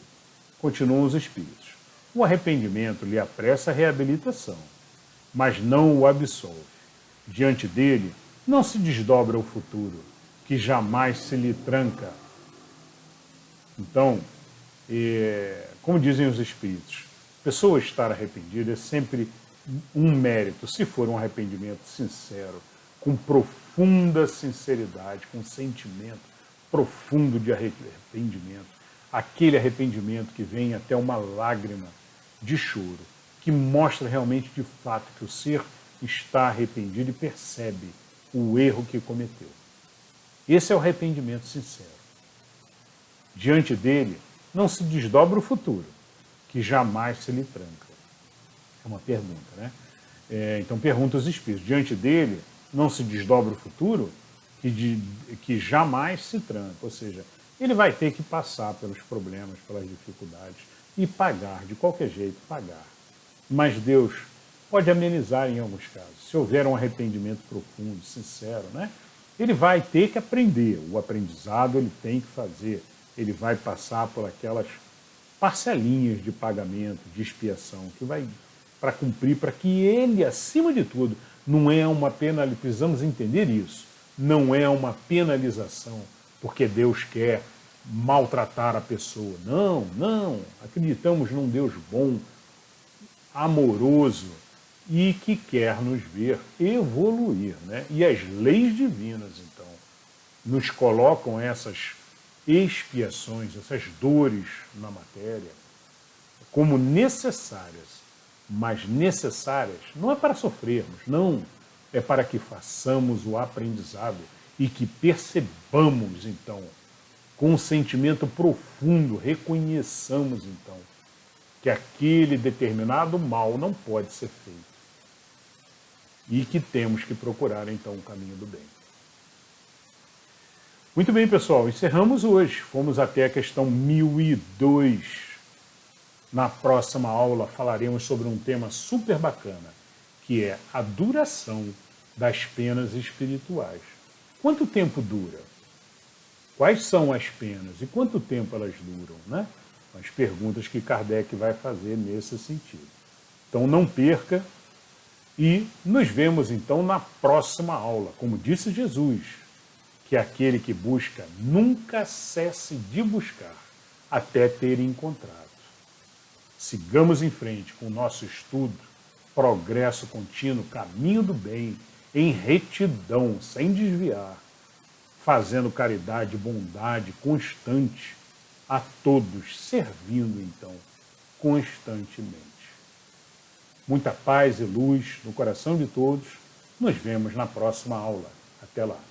Continuam os espíritos: o arrependimento lhe apressa a reabilitação, mas não o absolve. Diante dele, não se desdobra o futuro, que jamais se lhe tranca. Então, como dizem os espíritos, a pessoa estar arrependida é sempre um mérito, se for um arrependimento sincero, com profunda sinceridade, com sentimento profundo de arrependimento, aquele arrependimento que vem até uma lágrima de choro, que mostra realmente de fato que o ser está arrependido e percebe o erro que cometeu. Esse é o arrependimento sincero. Diante dele, não se desdobra o futuro, que jamais se lhe tranca. É uma pergunta, né? Então pergunta os espíritos: diante dele não se desdobra o futuro, que jamais se tranca. Ou seja, ele vai ter que passar pelos problemas, pelas dificuldades e pagar, de qualquer jeito, pagar. Mas Deus pode amenizar em alguns casos. Se houver um arrependimento profundo, sincero, né? Ele vai ter que aprender. O aprendizado ele tem que fazer. Ele vai passar por aquelas parcelinhas de pagamento, de expiação, que vai para cumprir, para que ele, acima de tudo, não é uma penalização, precisamos entender isso, não é uma penalização, porque Deus quer maltratar a pessoa. Não, não. Acreditamos num Deus bom, amoroso e que quer nos ver evoluir, né? E as leis divinas, então, nos colocam essas expiações, essas dores na matéria, como necessárias, mas necessárias não é para sofrermos, não, é para que façamos o aprendizado e que percebamos, então, com um sentimento profundo, reconheçamos, então, que aquele determinado mal não pode ser feito e que temos que procurar, então, o caminho do bem. Muito bem, pessoal, encerramos hoje. Fomos até a questão 1002. Na próxima aula falaremos sobre um tema super bacana, que é a duração das penas espirituais. Quanto tempo dura? Quais são as penas e quanto tempo elas duram, né? As perguntas que Kardec vai fazer nesse sentido. Então não perca e nos vemos então na próxima aula. Como disse Jesus, que aquele que busca nunca cesse de buscar até ter encontrado. Sigamos em frente com o nosso estudo, progresso contínuo, caminho do bem, em retidão, sem desviar, fazendo caridade e bondade constante a todos, servindo então constantemente. Muita paz e luz no coração de todos. Nos vemos na próxima aula. Até lá.